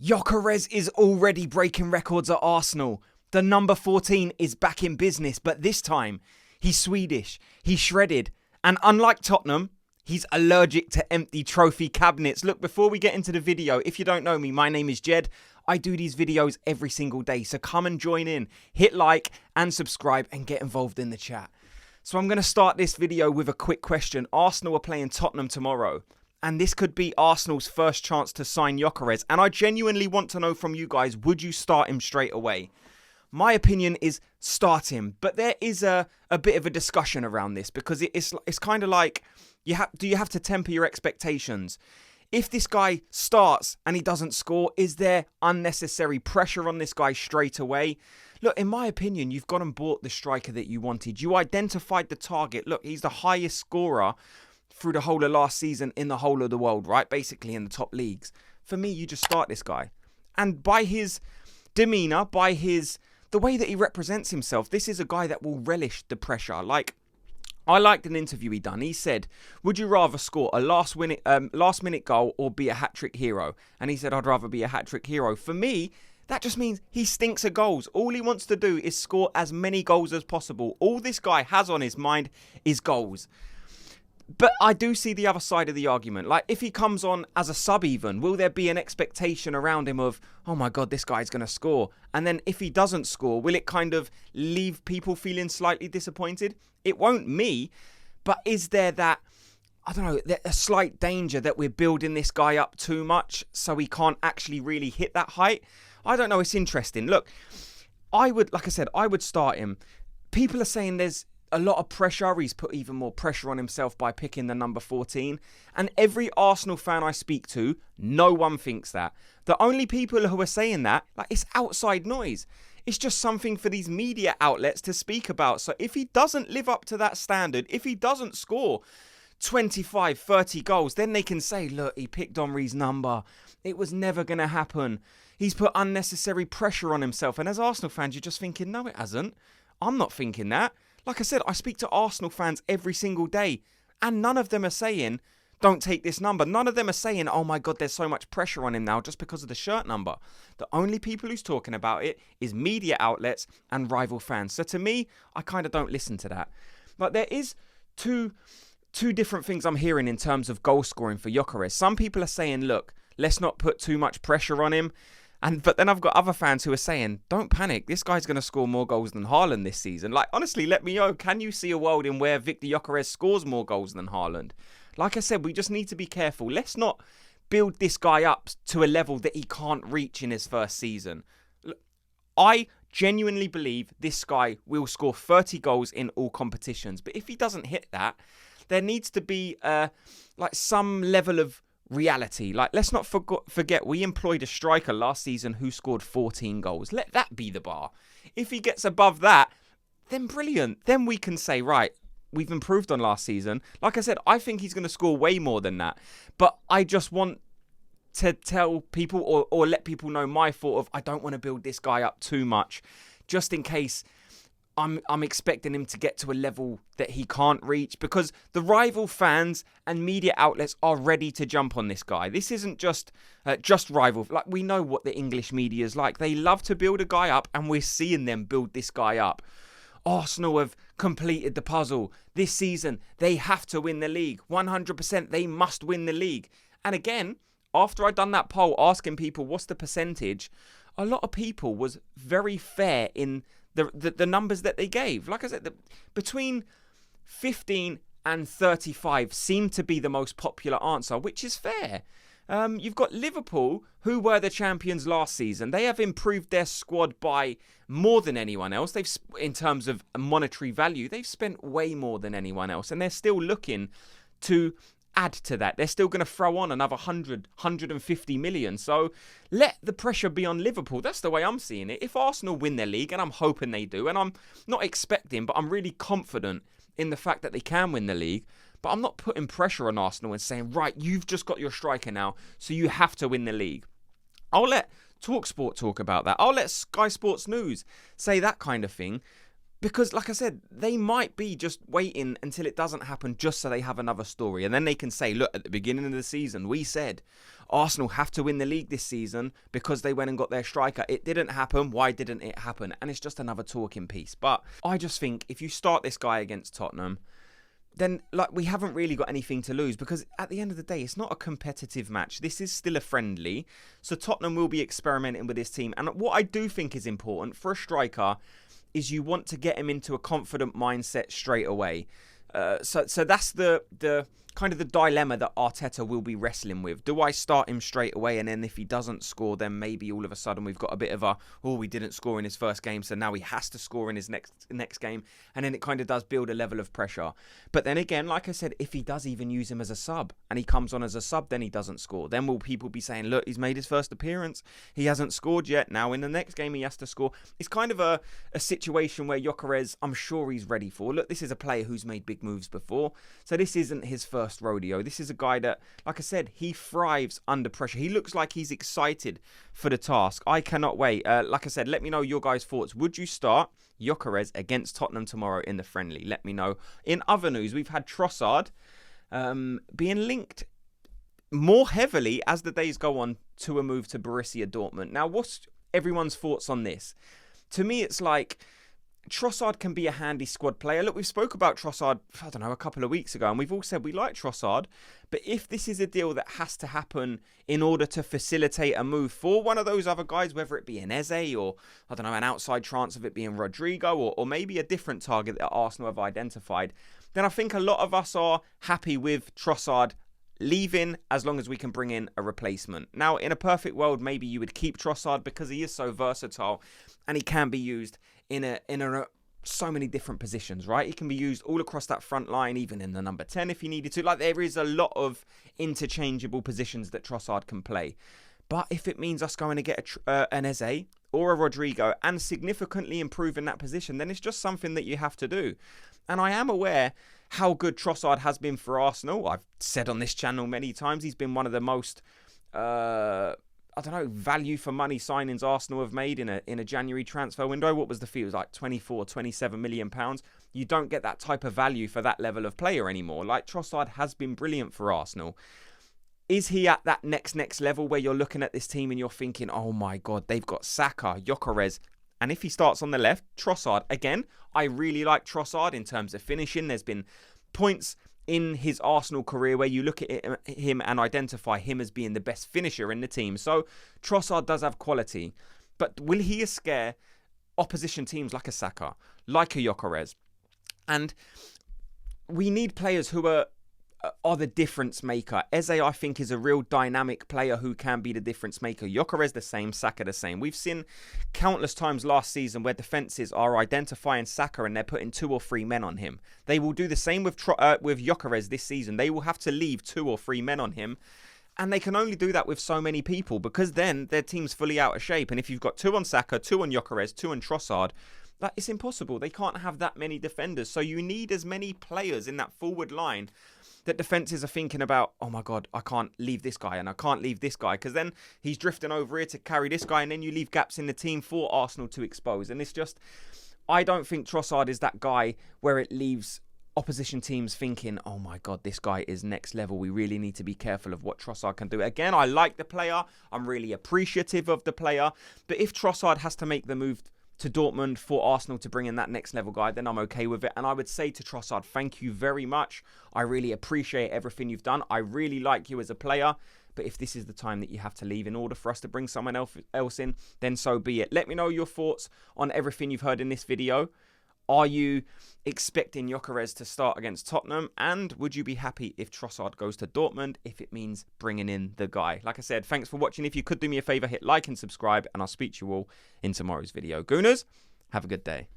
Gyokeres is already breaking records at Arsenal. The number 14 is back in business, but this time, he's Swedish, he's shredded, and unlike Tottenham, he's allergic to empty trophy cabinets. Look, before we get into the video, if you don't know me, my name is Jed. I do these videos every single day, so come and join in, hit like and subscribe and get involved in the chat. So I'm going to start this video with a quick question. Arsenal are playing Tottenham tomorrow, and this could be Arsenal's first chance to sign Gyokeres. And I genuinely want to know from you guys, would you start him straight away? My opinion is start him, but there is a bit of a discussion around this because it's kind of like, do you have to temper your expectations? If this guy starts and he doesn't score, is there unnecessary pressure on this guy straight away? Look, in my opinion, you've gone and bought the striker that you wanted. You identified the target. Look, he's the highest scorer through the whole of last season in the whole of the world, right? Basically in the top leagues. For me, you just start this guy. And by his demeanour, by the way that he represents himself, this is a guy that will relish the pressure. Like, I liked an interview he done. He said, would you rather score a last minute goal or be a hat-trick hero? And he said, I'd rather be a hat-trick hero. For me, that just means he stinks at goals. All he wants to do is score as many goals as possible. All this guy has on his mind is goals. But I do see the other side of the argument. Like, if he comes on as a sub even, will there be an expectation around him of, oh my God, this guy's going to score? And then if he doesn't score, will it kind of leave people feeling slightly disappointed? It won't me, but is there that, I don't know, a slight danger that we're building this guy up too much so he can't actually really hit that height? I don't know, it's interesting. Look, like I said, I would start him. People are saying there's a lot of pressure. He's put even more pressure on himself by picking the number 14. And every Arsenal fan I speak to, no one thinks that. The only people who are saying that, like, it's outside noise. It's just something for these media outlets to speak about. So if he doesn't live up to that standard, if he doesn't score 25, 30 goals, then they can say, look, he picked Henry's number. It was never going to happen. He's put unnecessary pressure on himself. And as Arsenal fans, you're just thinking, no, it hasn't. I'm not thinking that. Like I said, I speak to Arsenal fans every single day, and none of them are saying, don't take this number. None of them are saying, oh my God, there's so much pressure on him now just because of the shirt number. The only people who's talking about it is media outlets and rival fans. So to me, I kind of don't listen to that. But there is two different things I'm hearing in terms of goal scoring for Gyokeres. Some people are saying, look, let's not put too much pressure on him. But then I've got other fans who are saying, don't panic, this guy's going to score more goals than Haaland this season. Like, honestly, let me know, can you see a world in where Viktor Gyökeres scores more goals than Haaland? Like I said, we just need to be careful. Let's not build this guy up to a level that he can't reach in his first season. I genuinely believe this guy will score 30 goals in all competitions. But if he doesn't hit that, there needs to be like some level of reality. Like, let's not forget we employed a striker last season who scored 14 goals. Let that be the bar. If he gets above that, then brilliant. Then we can say, right, we've improved on last season. Like I said, I think he's going to score way more than that. But I just want to tell people or let people know my thought of, I don't want to build this guy up too much, just in case I'm expecting him to get to a level that he can't reach, because the rival fans and media outlets are ready to jump on this guy. This isn't just rival. Like, we know what the English media is like. They love to build a guy up, and we're seeing them build this guy up. Arsenal have completed the puzzle. This season, they have to win the league. 100%, they must win the league. And again, after I'd done that poll asking people what's the percentage, a lot of people was very fair in the numbers that they gave. Like I said, between 15 and 35 seemed to be the most popular answer, which is fair. You've got Liverpool, who were the champions last season. They have improved their squad by more than anyone else. In terms of monetary value, they've spent way more than anyone else, and they're still looking to add to that. They're still going to throw on another 150 million. So let the pressure be on Liverpool. That's the way I'm seeing it. If Arsenal win their league, and I'm hoping they do, and I'm not expecting, but I'm really confident in the fact that they can win the league, but I'm not putting pressure on Arsenal and saying, right, you've just got your striker now, so you have to win the league. I'll let TalkSport talk about that. I'll let Sky Sports News say that kind of thing. Because, like I said, they might be just waiting until it doesn't happen just so they have another story. And then they can say, look, at the beginning of the season, we said Arsenal have to win the league this season because they went and got their striker. It didn't happen. Why didn't it happen? And it's just another talking piece. But I just think if you start this guy against Tottenham, then like we haven't really got anything to lose, because at the end of the day, it's not a competitive match. This is still a friendly. So Tottenham will be experimenting with this team. And what I do think is important for a striker is you want to get him into a confident mindset straight away. So that's the kind of the dilemma that Arteta will be wrestling with. Do I start him straight away, and then if he doesn't score, then maybe all of a sudden we've got a bit of a, we didn't score in his first game, so now he has to score in his next game, and then it kind of does build a level of pressure. But then again, like I said, if he does even use him as a sub, and he comes on as a sub, then he doesn't score. Then will people be saying, look, he's made his first appearance, he hasn't scored yet, now in the next game he has to score. It's kind of a situation where Gyökeres, I'm sure he's ready for. Look, this is a player who's made big moves before, so this isn't his first rodeo. This is a guy that, like I said, he thrives under pressure. He looks like he's excited for the task. I cannot wait. Like I said, let me know your guys' thoughts. Would you start Gyökeres against Tottenham tomorrow in the friendly? Let me know. In other news, we've had Trossard being linked more heavily as the days go on to a move to Borussia Dortmund. Now, what's everyone's thoughts on this? To me, it's like Trossard can be a handy squad player. Look, we spoke about Trossard, I don't know, a couple of weeks ago, and we've all said we like Trossard. But if this is a deal that has to happen in order to facilitate a move for one of those other guys, whether it be an Eze or, I don't know, an outside chance of it being Rodrigo or maybe a different target that Arsenal have identified, then I think a lot of us are happy with Trossard leaving as long as we can bring in a replacement. Now, in a perfect world, maybe you would keep Trossard because he is so versatile and he can be used in so many different positions, right? He can be used all across that front line, even in the number 10 if he needed to. Like, there is a lot of interchangeable positions that Trossard can play. But if it means us going to get an Eze or a Rodrigo and significantly improving that position, then it's just something that you have to do. And I am aware how good Trossard has been for Arsenal. I've said on this channel many times, he's been one of the most value for money signings Arsenal have made in a January transfer window. What was the fee? It was like 24, 27 million pounds. You don't get that type of value for that level of player anymore. Like, Trossard has been brilliant for Arsenal. Is he at that next level where you're looking at this team and you're thinking, oh my God, they've got Saka, Gyökeres, and if he starts on the left, Trossard. Again, I really like Trossard in terms of finishing. There's been points in his Arsenal career where you look at him and identify him as being the best finisher in the team. So Trossard does have quality. But will he scare opposition teams like a Saka, like a Gyökeres? And we need players who are the difference maker. Eze, I think, is a real dynamic player who can be the difference maker. Gyökeres the same, Saka the same. We've seen countless times last season where defences are identifying Saka and they're putting 2 or 3 men on him. They will do the same with Gyökeres this season. They will have to leave 2 or 3 men on him. And they can only do that with so many people, because then their team's fully out of shape. And if you've got 2 on Saka, 2 on Gyökeres, 2 on Trossard, it's impossible. They can't have that many defenders. So you need as many players in that forward line that defences are thinking about, oh my God, I can't leave this guy and I can't leave this guy, because then he's drifting over here to carry this guy, and then you leave gaps in the team for Arsenal to expose. And it's just, I don't think Trossard is that guy where it leaves opposition teams thinking, oh my God, this guy is next level. We really need to be careful of what Trossard can do. Again, I like the player. I'm really appreciative of the player. But if Trossard has to make the move to Dortmund for Arsenal to bring in that next level guy, then I'm okay with it. And I would say to Trossard, thank you very much. I really appreciate everything you've done. I really like you as a player. But if this is the time that you have to leave in order for us to bring someone else in, then so be it. Let me know your thoughts on everything you've heard in this video. Are you expecting Gyökeres to start against Tottenham? And would you be happy if Trossard goes to Dortmund if it means bringing in the guy? Like I said, thanks for watching. If you could do me a favour, hit like and subscribe, and I'll speak to you all in tomorrow's video. Gooners, have a good day.